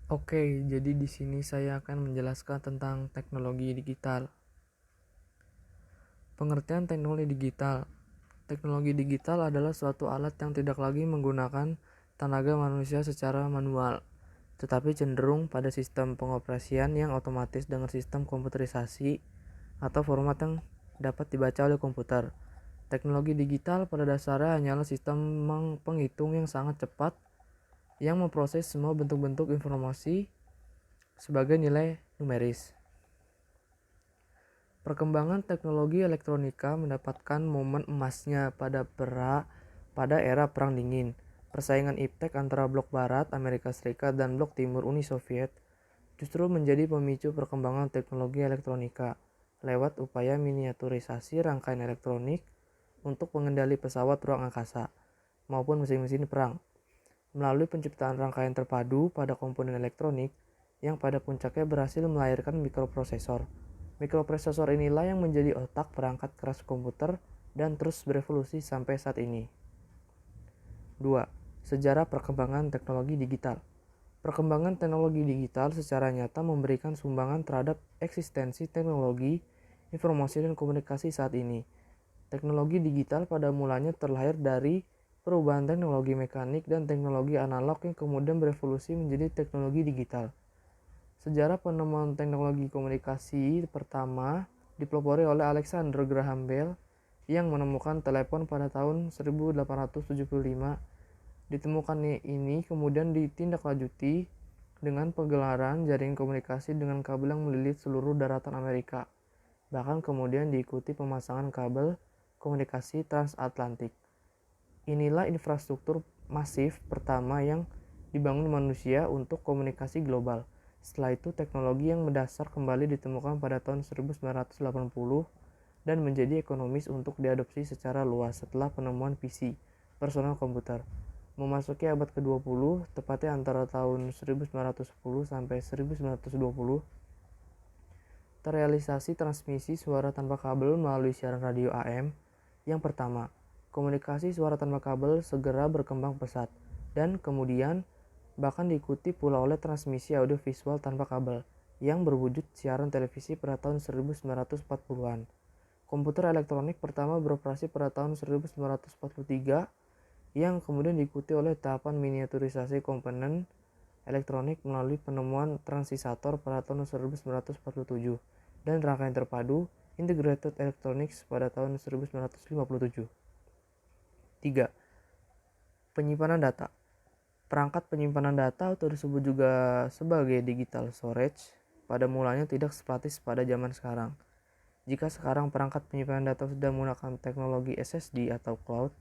Oke, jadi di sini saya akan menjelaskan tentang teknologi digital. Pengertian teknologi digital. Teknologi digital adalah suatu alat yang tidak lagi menggunakan tenaga manusia secara manual, tetapi cenderung pada sistem pengoperasian yang otomatis dengan sistem komputerisasi atau format yang dapat dibaca oleh komputer. Teknologi digital pada dasarnya hanyalah sistem penghitung yang sangat cepat yang memproses semua bentuk-bentuk informasi sebagai nilai numeris. Perkembangan teknologi elektronika mendapatkan momen emasnya pada era Perang Dingin. Persaingan iptek antara blok Barat, Amerika Serikat, dan blok Timur Uni Soviet justru menjadi pemicu perkembangan teknologi elektronika lewat upaya miniaturisasi rangkaian elektronik untuk pengendali pesawat ruang angkasa maupun mesin-mesin perang. Melalui penciptaan rangkaian terpadu pada komponen elektronik yang pada puncaknya berhasil melahirkan mikroprosesor. Mikroprosesor inilah yang menjadi otak perangkat keras komputer dan terus berevolusi sampai saat ini. 2. Sejarah perkembangan teknologi digital. Perkembangan teknologi digital secara nyata memberikan sumbangan terhadap eksistensi teknologi, informasi dan komunikasi saat ini. Teknologi digital pada mulanya terlahir dari perubahan teknologi mekanik dan teknologi analog yang kemudian berevolusi menjadi teknologi digital. Sejarah penemuan teknologi komunikasi pertama dipelopori oleh Alexander Graham Bell yang menemukan telepon pada tahun 1875. Ditemukannya ini kemudian ditindaklanjuti dengan penggelaran jaringan komunikasi dengan kabel yang melilit seluruh daratan Amerika. Bahkan kemudian diikuti pemasangan kabel komunikasi transatlantik. Inilah infrastruktur masif pertama yang dibangun manusia untuk komunikasi global. Setelah itu, teknologi yang mendasar kembali ditemukan pada tahun 1980 dan menjadi ekonomis untuk diadopsi secara luas setelah penemuan PC, personal komputer. Memasuki abad ke-20, tepatnya antara tahun 1910 sampai 1920, terrealisasi transmisi suara tanpa kabel melalui siaran radio AM yang pertama. Komunikasi suara tanpa kabel segera berkembang pesat dan kemudian bahkan diikuti pula oleh transmisi audiovisual tanpa kabel yang berwujud siaran televisi pada tahun 1940-an. Komputer elektronik pertama beroperasi pada tahun 1943 yang kemudian diikuti oleh tahapan miniaturisasi komponen elektronik melalui penemuan transisator pada tahun 1947 dan rangkaian terpadu Integrated Electronics pada tahun 1957. 3. Penyimpanan data. Perangkat penyimpanan data atau disebut juga sebagai digital storage pada mulanya tidak sepatis pada zaman sekarang. Jika sekarang perangkat penyimpanan data sudah menggunakan teknologi SSD atau cloud,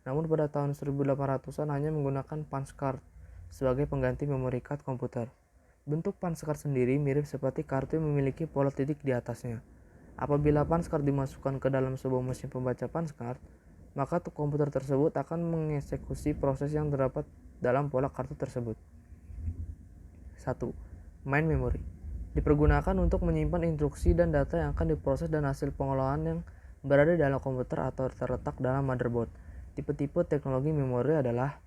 namun pada tahun 1800-an hanya menggunakan punch card sebagai pengganti memori card komputer. Bentuk punch card sendiri mirip seperti kartu yang memiliki pola titik di atasnya. Apabila punch card dimasukkan ke dalam sebuah mesin pembaca punch card, maka komputer tersebut akan mengeksekusi proses yang terdapat dalam pola kartu tersebut. 1. Main memory. Dipergunakan untuk menyimpan instruksi dan data yang akan diproses dan hasil pengolahan yang berada dalam komputer atau terletak dalam motherboard. Tipe-tipe teknologi memori adalah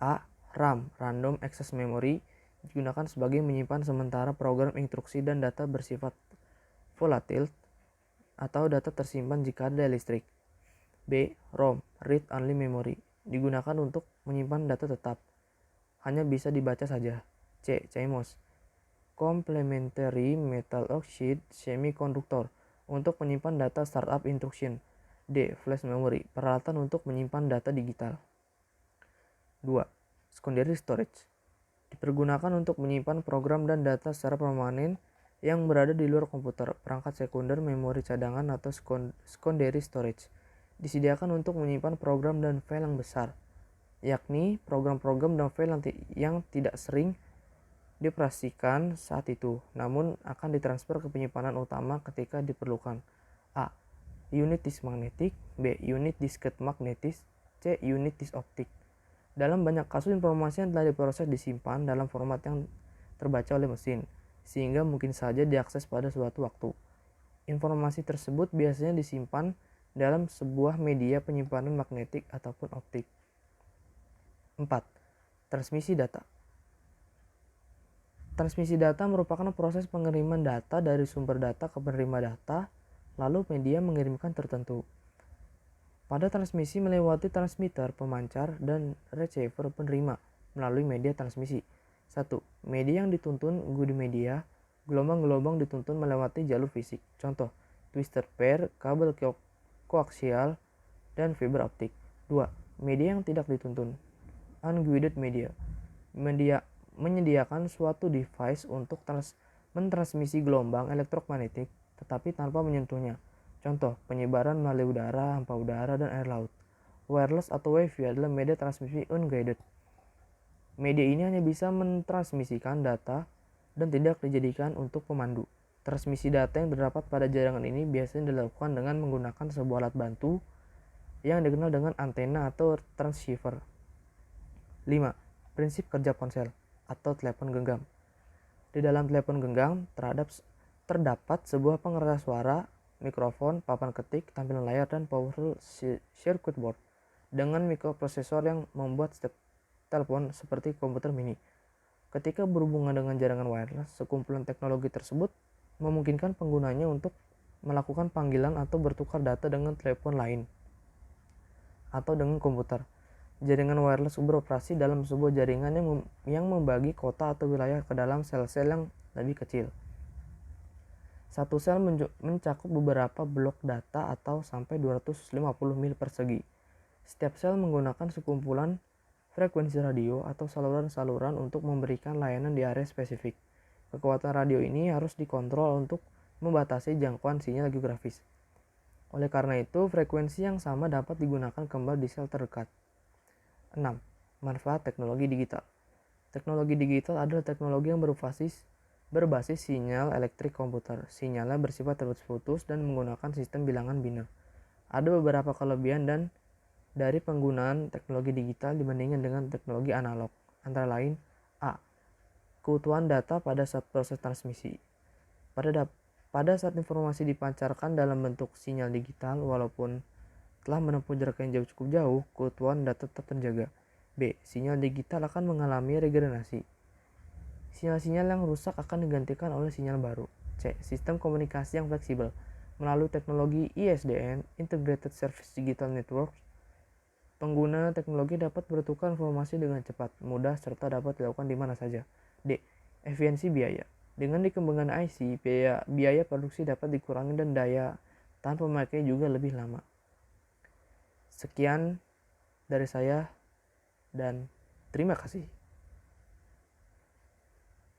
A. RAM, Random Access Memory, digunakan sebagai menyimpan sementara program instruksi dan data bersifat volatil atau data tersimpan jika ada listrik. B. ROM, Read Only Memory, digunakan untuk menyimpan data tetap, hanya bisa dibaca saja. C. CMOS, Complementary Metal Oxide Semiconductor, untuk menyimpan data startup instruction. D. Flash Memory, peralatan untuk menyimpan data digital. 2. Secondary Storage, dipergunakan untuk menyimpan program dan data secara permanen yang berada di luar komputer. Perangkat sekunder, memori cadangan atau secondary storage, disediakan untuk menyimpan program dan file yang besar, yakni program-program dan file yang tidak sering dioperasikan saat itu, namun akan ditransfer ke penyimpanan utama ketika diperlukan. A. Unit disk magnetic. B. Unit disket magnetis. C. Unit disk optik. Dalam banyak kasus, informasi yang telah diproses disimpan dalam format yang terbaca oleh mesin, sehingga mungkin saja diakses pada suatu waktu. Informasi tersebut biasanya disimpan dalam sebuah media penyimpanan magnetik ataupun optik. 4. Transmisi data. Transmisi data merupakan proses pengiriman data dari sumber data ke penerima data, lalu media mengirimkan tertentu. Pada transmisi melewati transmitter, pemancar, dan receiver penerima melalui media transmisi. 1. Media yang dituntun good media. Gelombang-gelombang dituntun melewati jalur fisik. Contoh, twistor pair, kabel koaksial, dan fiber optik. 2. Media yang tidak dituntun. Unguided media. Menyediakan suatu device untuk mentransmisi gelombang elektromagnetik tetapi tanpa menyentuhnya. Contoh, penyebaran melalui udara, hampa udara, dan air laut. Wireless atau Wi-Fi adalah media transmisi unguided. Media ini hanya bisa mentransmisikan data dan tidak dijadikan untuk pemandu. Transmisi data yang terdapat pada jaringan ini biasanya dilakukan dengan menggunakan sebuah alat bantu yang dikenal dengan antena atau transceiver. 5. Prinsip kerja ponsel atau telepon genggam. Di dalam telepon genggam terdapat sebuah pengeras suara, mikrofon, papan ketik, tampilan layar, dan powerful circuit board dengan mikroprosesor yang membuat setiap telepon seperti komputer mini. Ketika berhubungan dengan jaringan wireless, sekumpulan teknologi tersebut memungkinkan penggunanya untuk melakukan panggilan atau bertukar data dengan telepon lain atau dengan komputer. Jaringan wireless beroperasi dalam sebuah jaringan yang membagi kota atau wilayah ke dalam sel-sel yang lebih kecil. Satu sel mencakup beberapa blok data atau sampai 250 mil persegi. Setiap sel menggunakan sekumpulan frekuensi radio atau saluran-saluran untuk memberikan layanan di area spesifik. Kekuatan radio ini harus dikontrol untuk membatasi jangkauan sinyal geografis. Oleh karena itu, frekuensi yang sama dapat digunakan kembali di sel terdekat. 6. Manfaat teknologi digital. Teknologi digital adalah teknologi yang berbasis sinyal elektrik komputer. Sinyalnya bersifat terputus-putus dan menggunakan sistem bilangan biner. Ada beberapa kelebihan dari penggunaan teknologi digital dibandingkan dengan teknologi analog. Antara lain, A. Keutuhan data pada saat proses transmisi. Pada saat informasi dipancarkan dalam bentuk sinyal digital, walaupun telah menempuh jarak yang cukup jauh, keutuhan data tetap terjaga. B. Sinyal digital akan mengalami regenerasi. Sinyal-sinyal yang rusak akan digantikan oleh sinyal baru. C. Sistem komunikasi yang fleksibel. Melalui teknologi ISDN, Integrated Service Digital Network, pengguna teknologi dapat bertukar informasi dengan cepat, mudah, serta dapat dilakukan di mana saja. D. Efisiensi biaya. Dengan dikembangkan IC, biaya produksi dapat dikurangi dan daya tahan pemakai juga lebih lama. Sekian dari saya dan terima kasih.